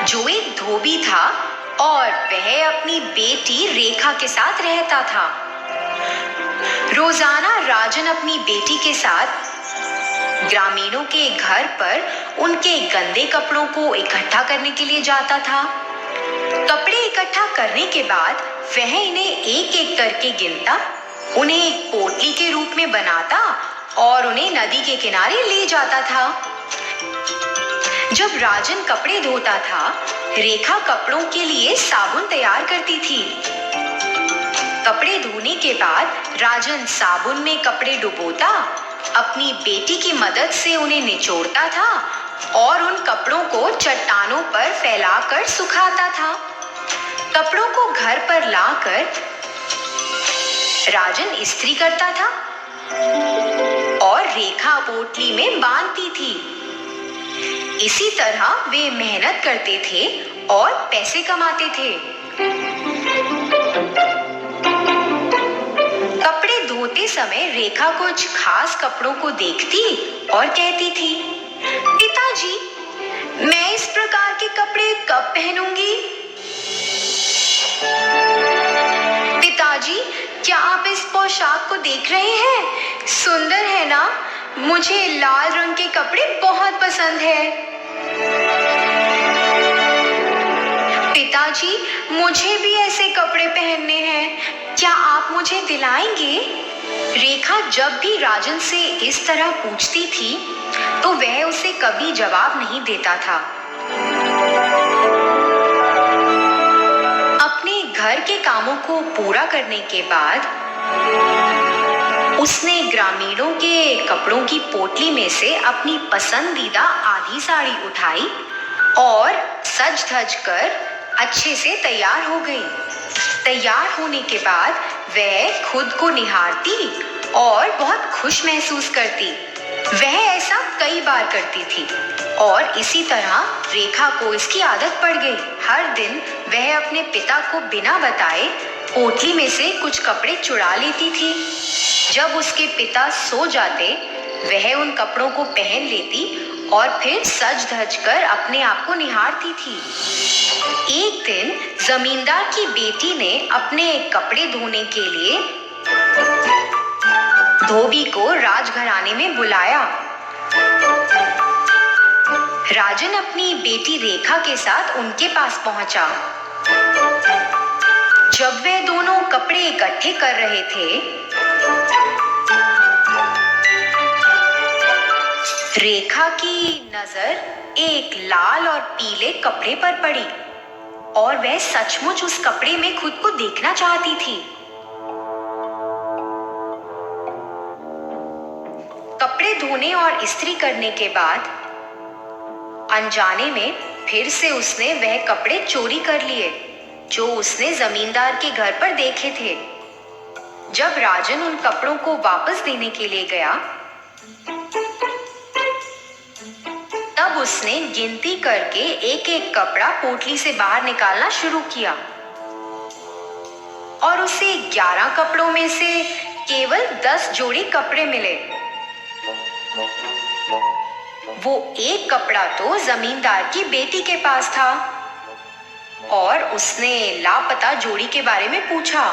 जो एक धोबी था और वह अपनी बेटी रेखा के साथ रहता था। रोजाना राजन अपनी बेटी के साथ ग्रामीणों के घर पर उनके गंदे कपड़ों को इकट्ठा करने के लिए जाता था। कपड़े इकट्ठा करने के बाद वह इन्हें एक एक करके गिनता, उन्हें एक पोटली के रूप में बनाता और उन्हें नदी के किनारे ले जाता था। जब राजन कपड़े धोता था, रेखा कपड़ों के लिए साबुन तैयार करती थी। कपड़े धोने के बाद राजन साबुन में कपड़े डुबोता, अपनी बेटी की मदद से उन्हें निचोड़ता था और उन कपड़ों को चट्टानों पर फैलाकर सुखाता था। कपड़ों को घर पर लाकर राजन इस्त्री करता था और रेखा पोटली में बांधती थी। इसी तरह वे मेहनत करते थे और पैसे कमाते थे। कपड़े धोते समय रेखा कुछ खास कपड़ों को देखती और कहती थी, पिताजी, मैं इस प्रकार के कपड़े कब पहनूंगी? पिताजी, क्या आप इस पोशाक को देख रहे हैं? सुंदर है ना? मुझे लाल रंग के कपड़े बहुत पसंद है। पिताजी, मुझे भी ऐसे कपड़े पहनने हैं, क्या आप मुझे दिलाएंगे? रेखा जब भी राजन से इस तरह पूछती थी तो वह उसे कभी जवाब नहीं देता था। अपने घर के कामों को पूरा करने के बाद उसने ग्रामीणों के कपड़ों की पोटली में से अपनी पसंदीदा आधी साड़ी उठाई और सज धज कर अच्छे से तैयार हो गई। तैयार होने के बाद वह खुद को निहारती और बहुत खुश महसूस करती। वह ऐसा कई बार करती थी और इसी तरह रेखा को इसकी आदत पड़ गई। हर दिन वह अपने पिता को बिना बताए पोटली में से कुछ कपड़े चुरा लेती थी। जब उसके पिता सो जाते, वह उन कपड़ों को पहन लेती और फिर सज धज कर अपने आप को निहारती थी। एक दिन जमींदार की बेटी ने अपने कपड़े धोने के लिए धोबी को राजघराने में बुलाया। राजन अपनी बेटी रेखा के साथ उनके पास पहुंचा। जब वे दोनों कपड़े इकट्ठे कर रहे थे, रेखा की नजर एक लाल और पीले कपड़े पर पड़ी और वह सचमुच उस कपड़े में खुद को देखना चाहती थी। कपड़े धोने और इस्त्री करने के बाद अनजाने में फिर से उसने वह कपड़े चोरी कर लिए जो उसने जमींदार के घर पर देखे थे। जब राजन उन कपड़ों को वापस देने के लिए गया, तब उसने गिनती करके एक एक कपड़ा पोटली से बाहर निकालना शुरू किया और उसे 11 कपड़ों में से केवल 10 जोड़ी कपड़े मिले। वो एक कपड़ा तो जमींदार की बेटी के पास था और उसने लापता जोड़ी के बारे में पूछा।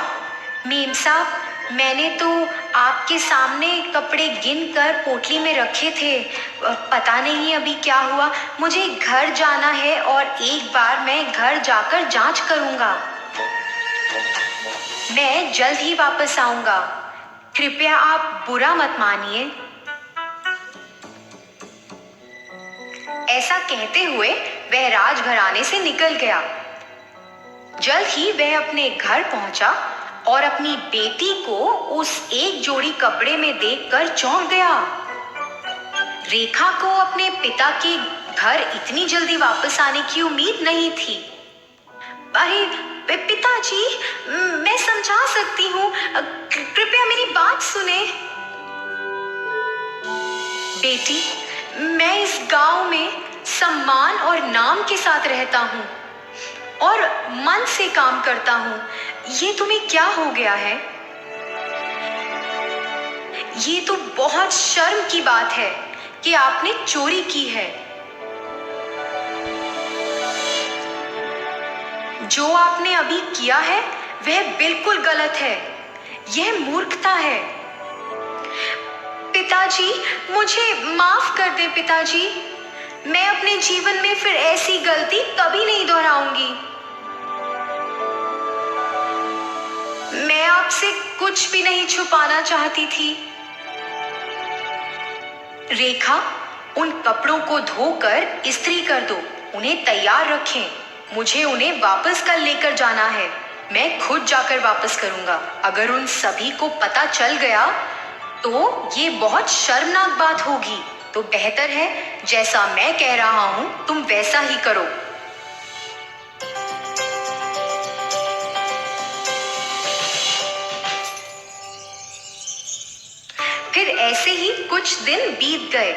मेम साहब, मैंने तो आपके सामने कपड़े गिनकर पोटली में रखे थे, पता नहीं अभी क्या हुआ। मुझे घर जाना है और एक बार मैं घर जाकर जांच करूंगा। मैं जल्द ही वापस आऊंगा, कृपया आप बुरा मत मानिए। ऐसा कहते हुए वह राजघराने से निकल गया। जल्द ही वह अपने घर पहुंचा और अपनी बेटी को उस एक जोड़ी कपड़े में देखकर चौंक गया। रेखा को अपने पिता के घर इतनी जल्दी वापस आने की उम्मीद नहीं थी। अरे पिताजी, मैं समझा सकती हूँ, कृपया मेरी बात सुने। बेटी, मैं इस गांव में सम्मान और नाम के साथ रहता हूँ और मन से काम करता हूँ। ये तुम्हें क्या हो गया है? ये तो बहुत शर्म की बात है कि आपने चोरी की है। जो आपने अभी किया है वह बिल्कुल गलत है। यह मूर्खता है। पिताजी, मुझे माफ कर दें पिताजी। मैं अपने जीवन में फिर ऐसी गलती कभी नहीं दोहराऊंगी। मैं आपसे कुछ भी नहीं छुपाना चाहती थी। रेखा, उन कपड़ों को धोकर इस्त्री कर दो, उन्हें तैयार रखें। मुझे उन्हें वापस कल लेकर जाना है। मैं खुद जाकर वापस करूंगा। अगर उन सभी को पता चल गया तो ये बहुत शर्मनाक बात होगी। तो बेहतर है जैसा मैं कह रहा हूं तुम वैसा ही करो। फिर ऐसे ही कुछ दिन बीत गए।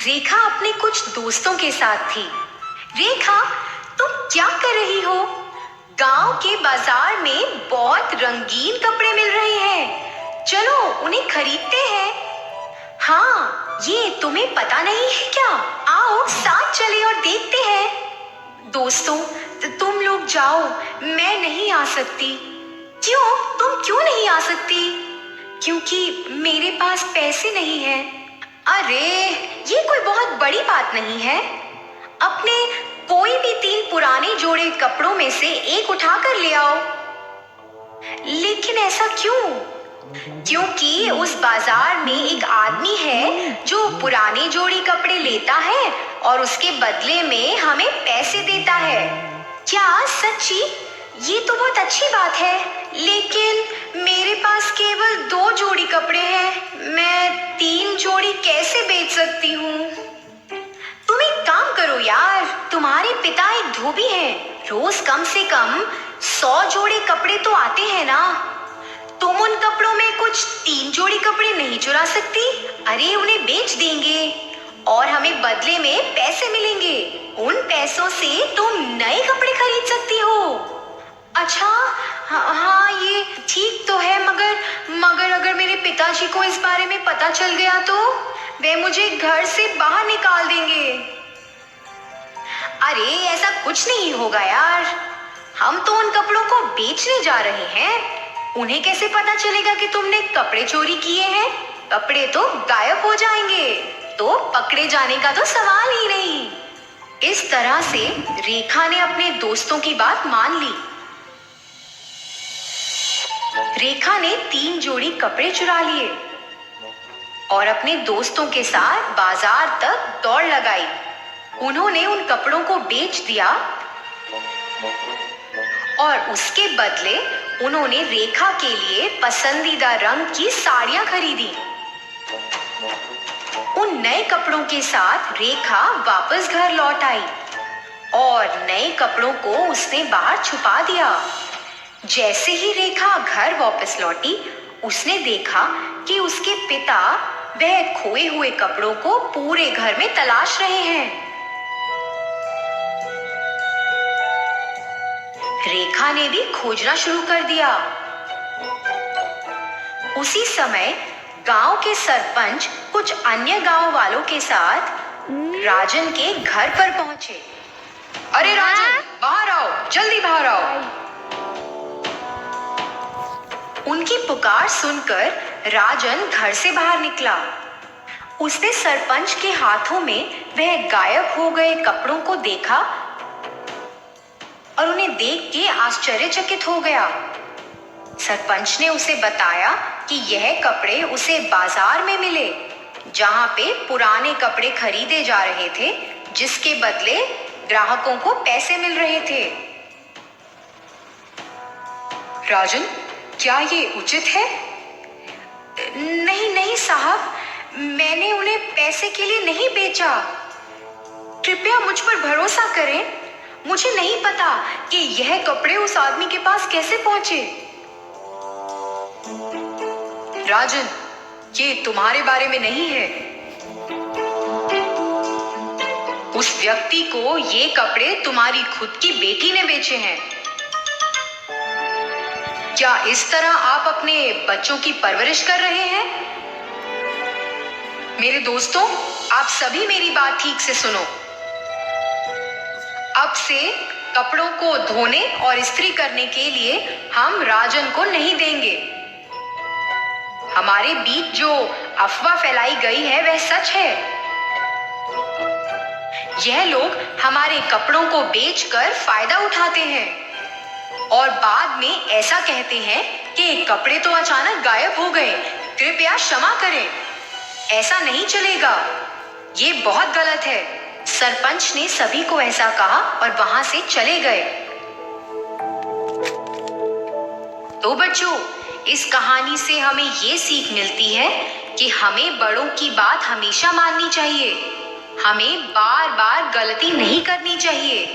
रेखा अपने कुछ दोस्तों के साथ थी। रेखा, तुम क्या कर रही हो? गांव के बाजार में बहुत रंगीन कपड़े मिल रहे हैं। चलो उन्हें खरीदते हैं। हाँ, ये तुम्हें पता नहीं है क्या? आओ साथ चले और देखते हैं। दोस्तों, तुम लोग जाओ, मैं नहीं आ सकती। क्यों? तुम क्यों नहीं आ सकती? क्योंकि मेरे पास पैसे नहीं हैं। अरे, ये कोई बहुत बड़ी बात नहीं है। अपने कोई भी 3 पुराने जोड़े कपड़ों में से एक उठा कर ले आओ। लेकिन ऐसा क्यों? क्योंकि उस बाजार में एक आदमी है जो पुराने जोड़ी कपड़े लेता है और उसके बदले में हमें पैसे देता है। क्या सच्ची? ये तो बहुत अच्छी बात है। लेकिन मेरे पास केवल 2 जोड़ी कपड़े हैं। मैं 3 जोड़ी कैसे बेच सकती हूँ? तुम एक काम करो यार, तुम्हारे पिता एक धोबी हैं। रोज कम से कम 100 जोड़े कपड़े तो आते हैं ना। तुम उन कपड़ों में कुछ 3 जोड़ी कपड़े नहीं चुरा सकती? अरे, उन्हें बेच देंगे और हमें बदले में पैसे मिलेंगे। उन पैसों से तुम नए कपड़े खरीद सकती हो। अच्छा, हाँ, ये ठीक तो है, मगर अगर मेरे पिताजी को इस बारे में पता चल गया तो वे मुझे घर से बाहर निकाल देंगे। अरे, ऐसा कुछ नहीं होगा यार। हम तो उन कपड़ों को बेचने जा रहे हैं। उन्हें कैसे पता चलेगा कि तुमने कपड़े चोरी किए हैं? कपड़े तो गायब हो जाएंगे, तो पकड़े जाने का तो सवाल ही नहीं। इस तरह से रेखा ने अपने दोस्तों की बात मान ली। रेखा ने 3 जोड़ी कपड़े चुरा लिए और अपने दोस्तों के साथ बाजार तक दौड़ लगाई। उन्होंने उन कपड़ों को बेच दिया और उसके बदले उन्होंने रेखा के लिए पसंदीदा रंग की साड़ियां खरीदी। उन नए कपड़ों के साथ रेखा वापस घर लौट आई और नए कपड़ों को उसने बाहर छुपा दिया। जैसे ही रेखा घर वापस लौटी, उसने देखा कि उसके पिता वह खोए हुए कपड़ों को पूरे घर में तलाश रहे हैं। रेखा ने भी खोजना शुरू कर दिया। उसी समय गांव के सरपंच कुछ अन्य गांव वालों के साथ राजन के घर पर पहुंचे। अरे राजन, बाहर आओ, जल्दी बाहर आओ। उनकी पुकार सुनकर राजन घर से बाहर निकला। उसने सरपंच के हाथों में वह गायब हो गए कपड़ों को देखा और उन्हें देख के आश्चर्यचकित हो गया। सरपंच ने उसे बताया कि यह कपड़े उसे बाजार में मिले, जहां पे पुराने कपड़े खरीदे जा रहे थे, जिसके बदले ग्राहकों को पैसे मिल रहे थे। राजन, क्या ये उचित है? नहीं नहीं साहब, मैंने उन्हें पैसे के लिए नहीं बेचा। कृपया मुझ पर भरोसा करें। मुझे नहीं पता कि यह कपड़े उस आदमी के पास कैसे पहुंचे। राजन, ये तुम्हारे बारे में नहीं है। उस व्यक्ति को ये कपड़े तुम्हारी खुद की बेटी ने बेचे हैं। क्या इस तरह आप अपने बच्चों की परवरिश कर रहे हैं? मेरे दोस्तों, आप सभी मेरी बात ठीक से सुनो। अब से कपड़ों को धोने और इस्त्री करने के लिए हम राजन को नहीं देंगे। हमारे बीच जो अफवाह फैलाई गई है वह सच है। यह लोग हमारे कपड़ों को बेचकर फायदा उठाते हैं और बाद में ऐसा कहते हैं कि कपड़े तो अचानक गायब हो गए, कृपया क्षमा करें। ऐसा नहीं चलेगा, ये बहुत गलत है। सरपंच ने सभी को ऐसा कहा और वहां से चले गए। तो बच्चों, इस कहानी से हमें ये सीख मिलती है कि हमें बड़ों की बात हमेशा माननी चाहिए। हमें बार बार गलती नहीं करनी चाहिए,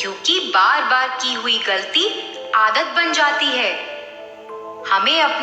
क्योंकि बार बार की हुई गलती आदत बन जाती है। हमें अपने